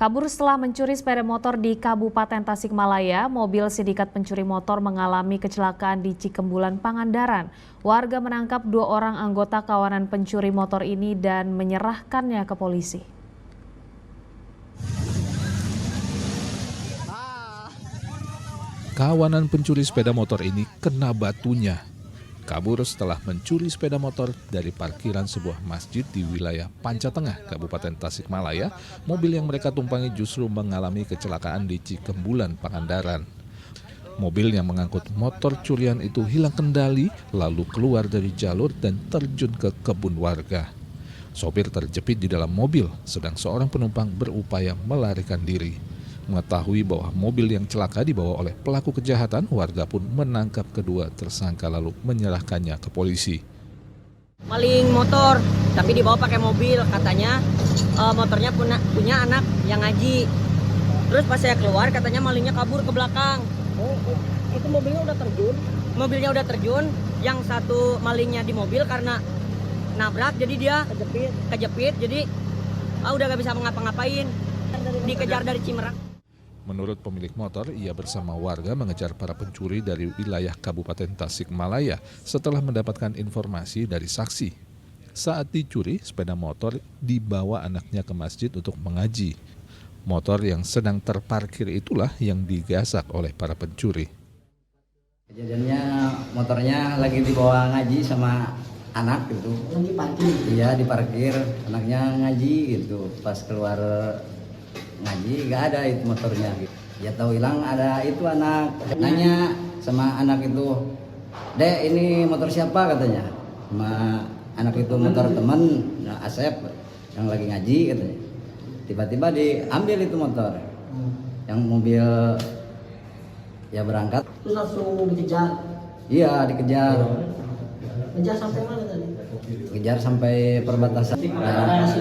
Kabur setelah mencuri sepeda motor di Kabupaten Tasikmalaya, mobil sindikat pencuri motor mengalami kecelakaan di Cikembulan, Pangandaran. Warga menangkap 2 orang anggota kawanan pencuri motor ini dan menyerahkannya ke polisi. Kawanan pencuri sepeda motor ini kena batunya. Kabur setelah mencuri sepeda motor dari parkiran sebuah masjid di wilayah Panca Tengah, Kabupaten Tasikmalaya. Mobil yang mereka tumpangi justru mengalami kecelakaan di Cikembulan, Pangandaran. Mobil yang mengangkut motor curian itu hilang kendali, lalu keluar dari jalur dan terjun ke kebun warga. Sopir terjepit di dalam mobil, sedang seorang penumpang berupaya melarikan diri. Mengetahui bahwa mobil yang celaka dibawa oleh pelaku kejahatan, warga pun menangkap kedua tersangka lalu menyerahkannya ke polisi. Maling motor, tapi dibawa pakai mobil, katanya motornya punya anak yang ngaji. Terus pas saya keluar, katanya malingnya kabur ke belakang. Oh, itu mobilnya udah terjun? Mobilnya udah terjun, yang satu malingnya di mobil karena nabrak, jadi dia kejepit, jadi udah gak bisa ngapa-ngapain, dikejar dari Cimerak. Menurut pemilik motor, ia bersama warga mengejar para pencuri dari wilayah Kabupaten Tasikmalaya setelah mendapatkan informasi dari saksi. Saat dicuri, sepeda motor dibawa anaknya ke masjid untuk mengaji. Motor yang sedang terparkir itulah yang digasak oleh para pencuri. Kejadiannya motornya lagi dibawa ngaji sama anak gitu. Lagi parkir? Iya, diparkir, anaknya ngaji gitu. Pas keluar ngaji gak ada itu motornya gitu. Ya tahu hilang ada itu anak. Nanya sama anak itu, "Dek, ini motor siapa?" katanya. Sama anak itu motor teman, Asep yang lagi ngaji katanya. Tiba-tiba diambil itu motor. Yang mobil ya berangkat. Terus langsung dikejar? Iya, dikejar. Kejar sampai mana tadi? Kejar sampai perbatasan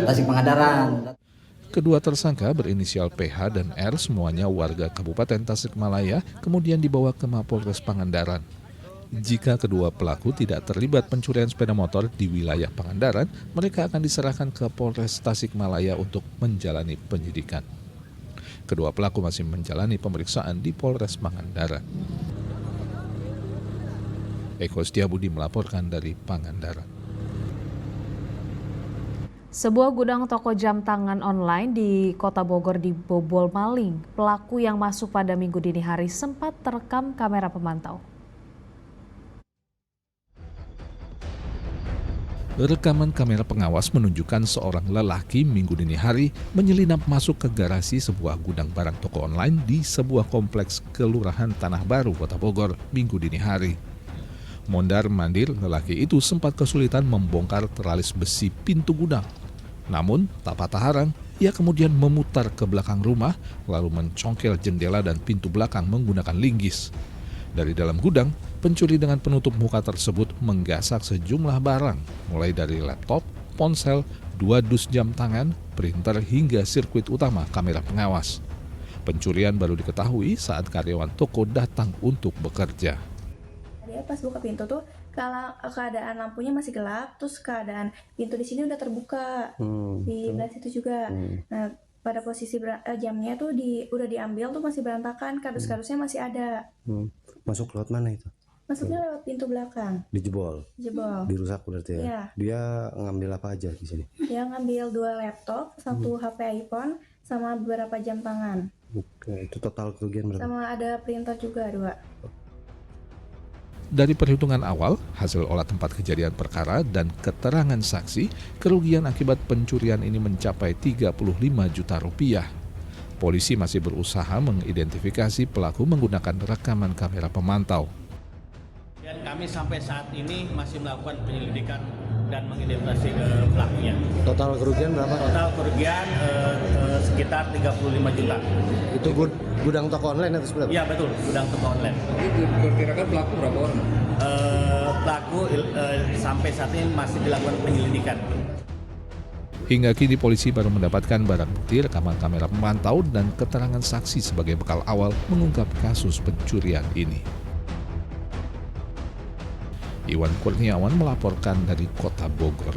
Tasik Pangandaran. Kedua tersangka berinisial PH dan R, semuanya warga Kabupaten Tasikmalaya, kemudian dibawa ke Mapolres Pangandaran. Jika kedua pelaku tidak terlibat pencurian sepeda motor di wilayah Pangandaran, mereka akan diserahkan ke Polres Tasikmalaya untuk menjalani penyidikan. Kedua pelaku masih menjalani pemeriksaan di Polres Pangandaran. Eko Setiabudi melaporkan dari Pangandaran. Sebuah gudang toko jam tangan online di Kota Bogor dibobol maling. Pelaku yang masuk pada Minggu dini hari sempat terekam kamera pemantau. Rekaman kamera pengawas menunjukkan seorang lelaki Minggu dini hari menyelinap masuk ke garasi sebuah gudang barang toko online di sebuah kompleks Kelurahan Tanah Baru, Kota Bogor, Minggu dini hari. Mondar-mandir, lelaki itu sempat kesulitan membongkar teralis besi pintu gudang. Namun, tak patah arang, ia kemudian memutar ke belakang rumah, lalu mencongkel jendela dan pintu belakang menggunakan linggis. Dari dalam gudang, pencuri dengan penutup muka tersebut menggasak sejumlah barang, mulai dari laptop, ponsel, 2 dus jam tangan, printer, hingga sirkuit utama kamera pengawas. Pencurian baru diketahui saat karyawan toko datang untuk bekerja. Dia pas buka pintu tuh keadaan lampunya masih gelap, terus keadaan pintu di sini udah terbuka di belah situ juga. Nah, pada posisi jamnya tuh udah diambil tuh masih berantakan, kardus-kardusnya masih ada. Masuk lewat mana itu? Masuknya lewat pintu belakang. Dijebol. Dirusak berarti ya? Iya. Dia ngambil apa aja di sini? Dia ngambil 2 laptop, 1 HP iPhone, sama beberapa jam tangan. Oke, itu total kerugian berapa? Sama ada printer juga 2. Dari perhitungan awal, hasil olah tempat kejadian perkara dan keterangan saksi, kerugian akibat pencurian ini mencapai 35 juta rupiah. Polisi masih berusaha mengidentifikasi pelaku menggunakan rekaman kamera pemantau. Dan kami sampai saat ini masih melakukan penyelidikan dan mengidentifikasi pelakunya. Total kerugian berapa? Total kerugian sekitar 35 juta. Itu gudang toko online atau seperti apa? Iya betul, gudang toko online. Jadi diperkirakan pelaku berapa orang? Pelaku sampai saat ini masih dilakukan penyelidikan. Hingga kini polisi baru mendapatkan barang bukti rekaman kamera pemantau dan keterangan saksi sebagai bekal awal mengungkap kasus pencurian ini. Iwan Kurniawan melaporkan dari Kota Bogor.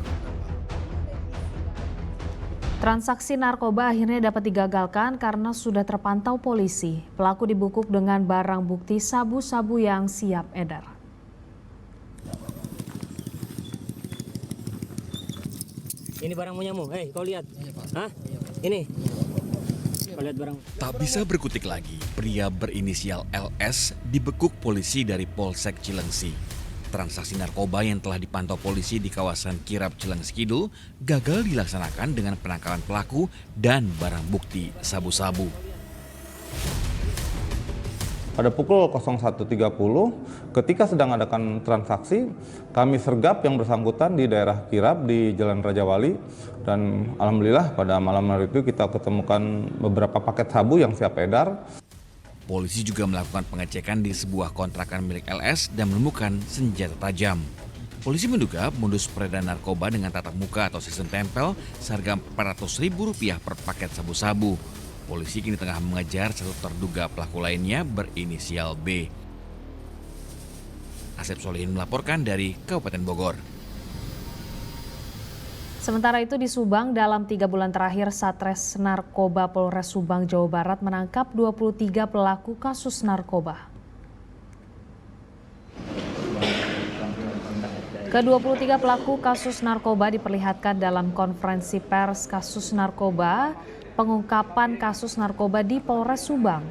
Transaksi narkoba akhirnya dapat digagalkan karena sudah terpantau polisi. Pelaku dibekuk dengan barang bukti sabu-sabu yang siap edar. Ini barang punyamu, kau lihat. Hah? Ini. Kau lihat barang. Tak bisa berkutik lagi, pria berinisial LS dibekuk polisi dari Polsek Cilengsi. Transaksi narkoba yang telah dipantau polisi di kawasan Kirap Cilengsi Kidul gagal dilaksanakan dengan penangkapan pelaku dan barang bukti sabu-sabu. Pada pukul 01.30 ketika sedang adakan transaksi, kami sergap yang bersangkutan di daerah Kirap di Jalan Raja Wali, dan alhamdulillah pada malam hari itu kita ketemukan beberapa paket sabu yang siap edar. Polisi juga melakukan pengecekan di sebuah kontrakan milik LS dan menemukan senjata tajam. Polisi menduga modus peredaran narkoba dengan tatap muka atau sistem tempel seharga Rp400.000 per paket sabu-sabu. Polisi kini tengah mengejar satu terduga pelaku lainnya berinisial B. Asep Solihin melaporkan dari Kabupaten Bogor. Sementara itu di Subang, dalam 3 bulan terakhir Satres Narkoba Polres Subang, Jawa Barat menangkap 23 pelaku kasus narkoba. Ke-23 pelaku kasus narkoba diperlihatkan dalam konferensi pers kasus narkoba, pengungkapan kasus narkoba di Polres Subang.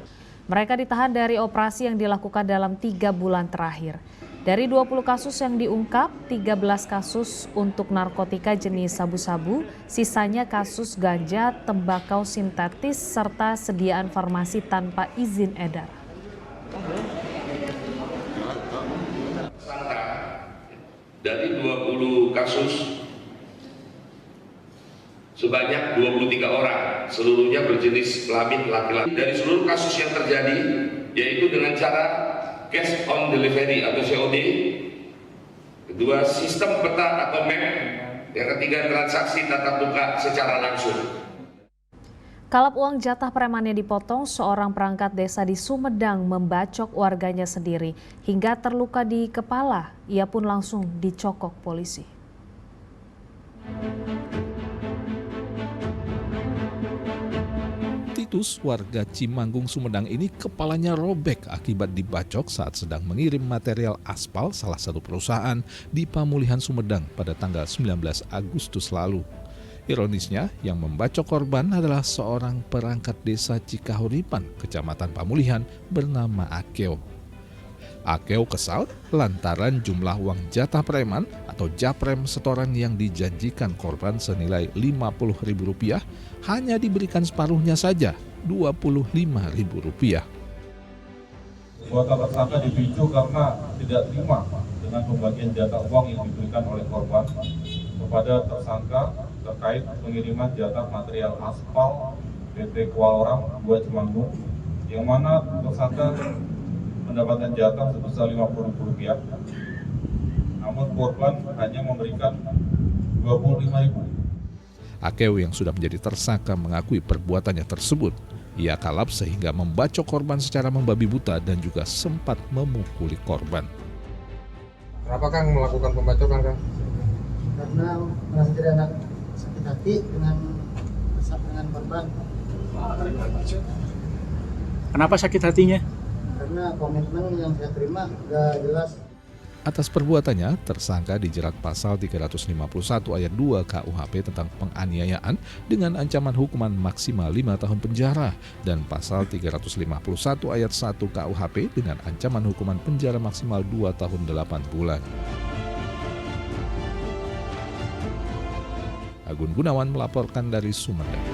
Mereka ditahan dari operasi yang dilakukan dalam 3 bulan terakhir. Dari 20 kasus yang diungkap, 13 kasus untuk narkotika jenis sabu-sabu, sisanya kasus ganja, tembakau sintetis, serta sediaan farmasi tanpa izin edar. Dari 20 kasus, sebanyak 23 orang, seluruhnya berjenis kelamin laki-laki. Dari seluruh kasus yang terjadi, yaitu dengan cara cash on delivery atau COD, kedua sistem peta atau map, yang ketiga transaksi tatap muka secara langsung. Kalap uang jatah premannya dipotong, seorang perangkat desa di Sumedang membacok warganya sendiri hingga terluka di kepala. Ia pun langsung dicokok polisi. Titus, warga Cimanggung, Sumedang ini kepalanya robek akibat dibacok saat sedang mengirim material aspal salah satu perusahaan di Pamulihan, Sumedang pada tanggal 19 Agustus lalu. Ironisnya, yang membacok korban adalah seorang perangkat desa Cikahuripan, Kecamatan Pamulihan bernama Akeo. Akeo kesal lantaran jumlah uang jatah preman atau japrem setoran yang dijanjikan korban senilai Rp50.000 hanya diberikan separuhnya saja, Rp25.000. Suatu tersangka dipicu karena tidak terima dengan pembagian jatah uang yang diberikan oleh korban kepada tersangka terkait pengiriman jatah material aspal PT Kualoram 2 Cimanggung, yang mana tersangka mendapatkan jatah sebesar Rp50.000, namun korban hanya memberikan Rp25.000. Akeo yang sudah menjadi tersangka mengakui perbuatannya tersebut. Ia kalap sehingga membacok korban secara membabi buta dan juga sempat memukuli korban. Kenapa Kang melakukan pembacokan, Kang? Karena merasa tidak enak, sakit hati dengan korban. Kenapa sakit hatinya? Karena komitmen yang saya terima nggak jelas. Atas perbuatannya, tersangka dijerat pasal 351 ayat 2 KUHP tentang penganiayaan dengan ancaman hukuman maksimal 5 tahun penjara dan pasal 351 ayat 1 KUHP dengan ancaman hukuman penjara maksimal 2 tahun 8 bulan. Agun Gunawan melaporkan dari Sumedang.